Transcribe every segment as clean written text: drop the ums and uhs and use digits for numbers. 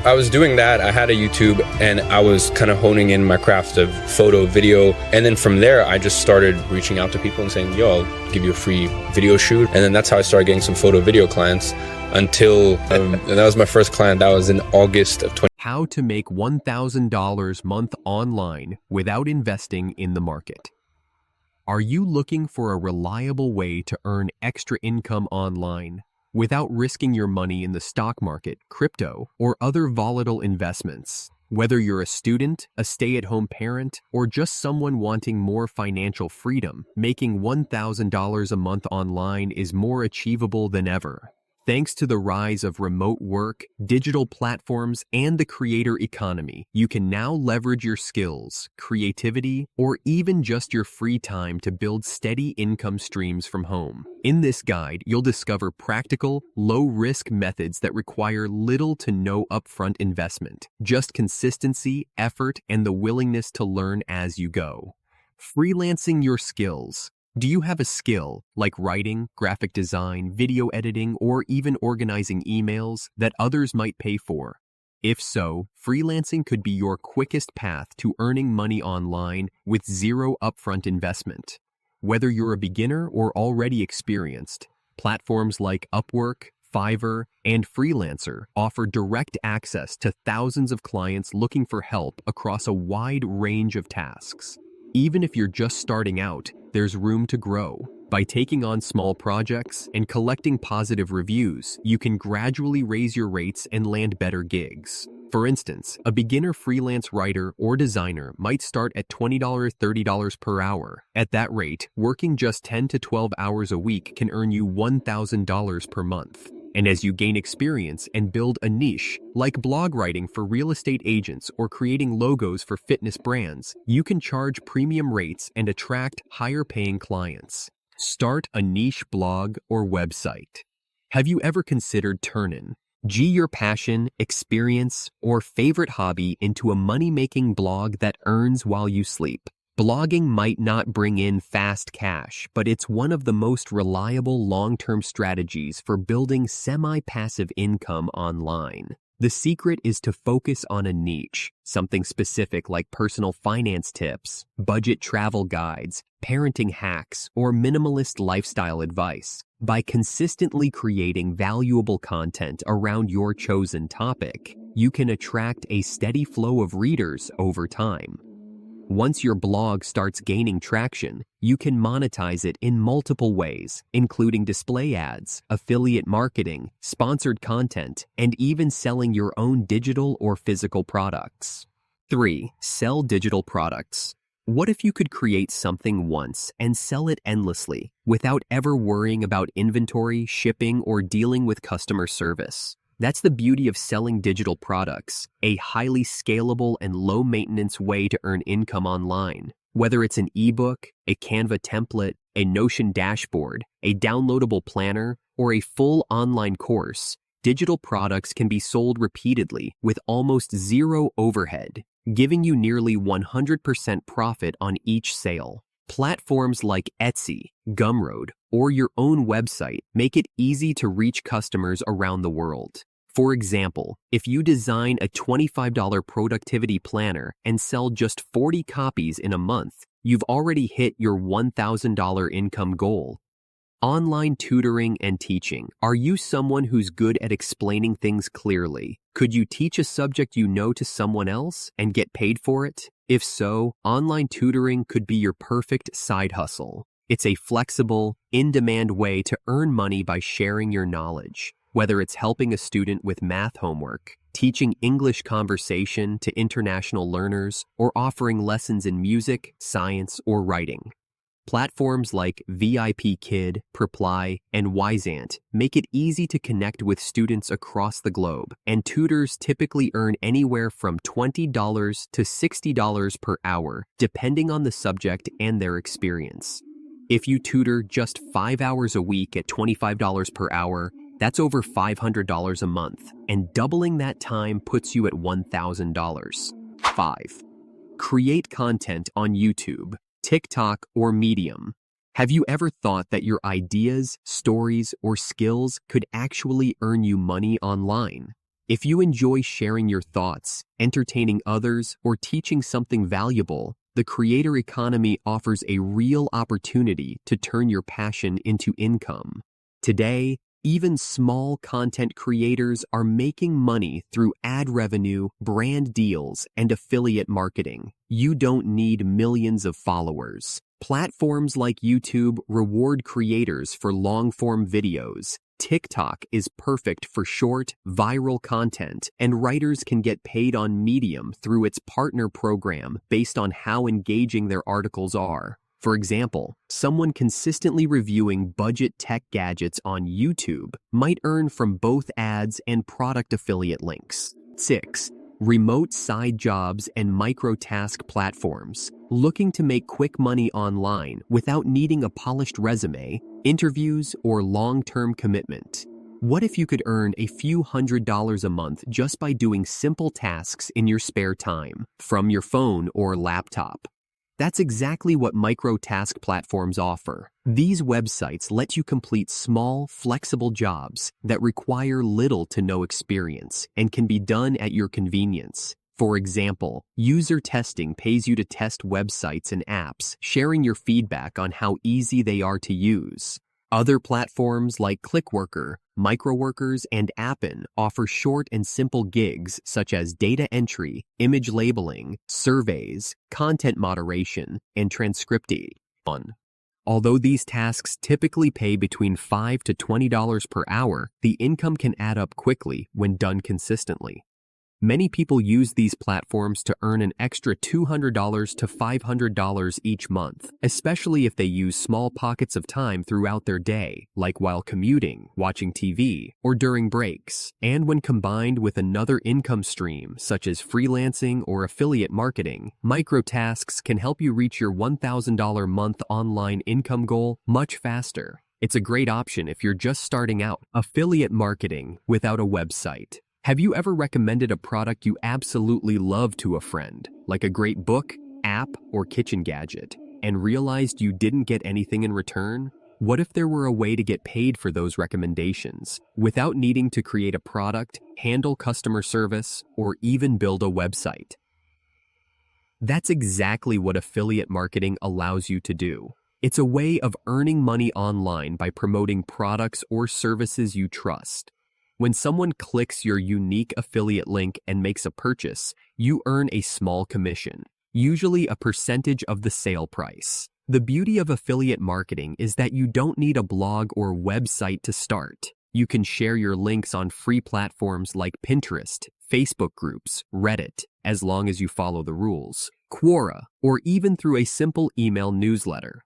I was doing that. I had a YouTube and I was kind of honing in my craft of photo, video. And then from there, I just started reaching out to people and saying, yo, I'll give you a free video shoot. And then that's how I started getting some photo video clients until, and that was my first client. That was in August of 20. How to make $1,000 a month online without investing in the market. Are you looking for a reliable way to earn extra income online without risking your money in the stock market, crypto, or other volatile investments? Whether you're a student, a stay-at-home parent, or just someone wanting more financial freedom, making $1,000 a month online is more achievable than ever. Thanks to the rise of remote work, digital platforms, and the creator economy, you can now leverage your skills, creativity, or even just your free time to build steady income streams from home. In this guide, you'll discover practical, low-risk methods that require little to no upfront investment, just consistency, effort, and the willingness to learn as you go. Freelancing your skills. Do you have a skill, like writing, graphic design, video editing, or even organizing emails, that others might pay for? If so, freelancing could be your quickest path to earning money online with zero upfront investment. Whether you're a beginner or already experienced, platforms like Upwork, Fiverr, and Freelancer offer direct access to thousands of clients looking for help across a wide range of tasks. Even if you're just starting out, there's room to grow. By taking on small projects and collecting positive reviews, you can gradually raise your rates and land better gigs. For instance, a beginner freelance writer or designer might start at $20 or $30 per hour. At that rate, working just 10 to 12 hours a week can earn you $1,000 per month. And as you gain experience and build a niche, like blog writing for real estate agents or creating logos for fitness brands, you can charge premium rates and attract higher-paying clients. Start a niche blog or website. Have you ever considered turning your passion, experience, or favorite hobby into a money-making blog that earns while you sleep? Blogging might not bring in fast cash, but it's one of the most reliable long-term strategies for building semi-passive income online. The secret is to focus on a niche, something specific like personal finance tips, budget travel guides, parenting hacks, or minimalist lifestyle advice. By consistently creating valuable content around your chosen topic, you can attract a steady flow of readers over time. Once your blog starts gaining traction, you can monetize it in multiple ways, including display ads, affiliate marketing, sponsored content, and even selling your own digital or physical products. 3. Sell digital products. What if you could create something once and sell it endlessly without ever worrying about inventory, shipping, or dealing with customer service? That's the beauty of selling digital products, a highly scalable and low-maintenance way to earn income online. Whether it's an ebook, a Canva template, a Notion dashboard, a downloadable planner, or a full online course, digital products can be sold repeatedly with almost zero overhead, giving you nearly 100% profit on each sale. Platforms like Etsy, Gumroad, or your own website make it easy to reach customers around the world. For example, if you design a $25 productivity planner and sell just 40 copies in a month, you've already hit your $1,000 income goal. Online tutoring and teaching. Are you someone who's good at explaining things clearly? Could you teach a subject you know to someone else and get paid for it? If so, online tutoring could be your perfect side hustle. It's a flexible, in-demand way to earn money by sharing your knowledge, whether it's helping a student with math homework, teaching English conversation to international learners, or offering lessons in music, science, or writing. Platforms like VIP Kid, Preply, and Wisant make it easy to connect with students across the globe, and tutors typically earn anywhere from $20 to $60 per hour, depending on the subject and their experience. If you tutor just 5 hours a week at $25 per hour, that's over $500 a month, and doubling that time puts you at $1,000. 5. Create content on YouTube, TikTok, or Medium. Have you ever thought that your ideas, stories, or skills could actually earn you money online? If you enjoy sharing your thoughts, entertaining others, or teaching something valuable, the creator economy offers a real opportunity to turn your passion into income. Today, even small content creators are making money through ad revenue, brand deals, and affiliate marketing. You don't need millions of followers. Platforms like YouTube reward creators for long-form videos. TikTok is perfect for short, viral content, and writers can get paid on Medium through its partner program based on how engaging their articles are. For example, someone consistently reviewing budget tech gadgets on YouTube might earn from both ads and product affiliate links. 6. Remote side jobs and micro-task platforms. Looking to make quick money online without needing a polished resume, interviews, or long-term commitment. What if you could earn a few $100s a month just by doing simple tasks in your spare time, from your phone or laptop? That's exactly what micro-task platforms offer. These websites let you complete small, flexible jobs that require little to no experience and can be done at your convenience. For example, user testing pays you to test websites and apps, sharing your feedback on how easy they are to use. Other platforms like Clickworker, Microworkers, and Appen offer short and simple gigs such as data entry, image labeling, surveys, content moderation, and transcripting. Although these tasks typically pay between $5 to $20 per hour, the income can add up quickly when done consistently. Many people use these platforms to earn an extra $200 to $500 each month, especially if they use small pockets of time throughout their day, like while commuting, watching TV, or during breaks. And when combined with another income stream, such as freelancing or affiliate marketing, microtasks can help you reach your $1,000 month online income goal much faster. It's a great option if you're just starting out. Affiliate marketing without a website. Have you ever recommended a product you absolutely love to a friend, like a great book, app, or kitchen gadget, and realized you didn't get anything in return? What if there were a way to get paid for those recommendations without needing to create a product, handle customer service, or even build a website? That's exactly what affiliate marketing allows you to do. It's a way of earning money online by promoting products or services you trust. When someone clicks your unique affiliate link and makes a purchase, you earn a small commission, usually a percentage of the sale price. The beauty of affiliate marketing is that you don't need a blog or website to start. You can share your links on free platforms like Pinterest, Facebook groups, Reddit, as long as you follow the rules, Quora, or even through a simple email newsletter.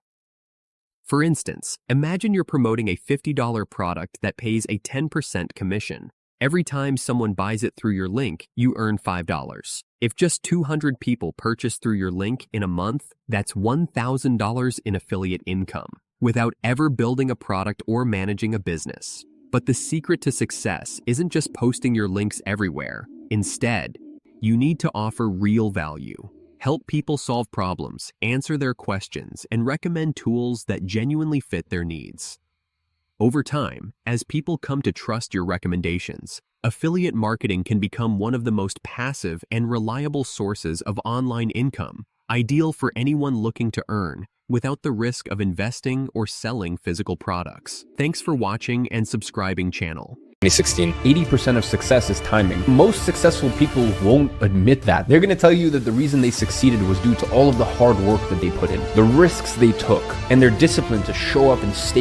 For instance, imagine you're promoting a $50 product that pays a 10% commission. Every time someone buys it through your link, you earn $5. If just 200 people purchase through your link in a month, that's $1,000 in affiliate income, without ever building a product or managing a business. But the secret to success isn't just posting your links everywhere. Instead, you need to offer real value. Help people solve problems, answer their questions, and recommend tools that genuinely fit their needs. Over time, as people come to trust your recommendations, affiliate marketing can become one of the most passive and reliable sources of online income, ideal for anyone looking to earn without the risk of investing or selling physical products. Thanks for watching and subscribing channel. 2016. 80% of success is timing. Most successful people won't admit that. They're going to tell you that the reason they succeeded was due to all of the hard work that they put in, the risks they took, and their discipline to show up and stay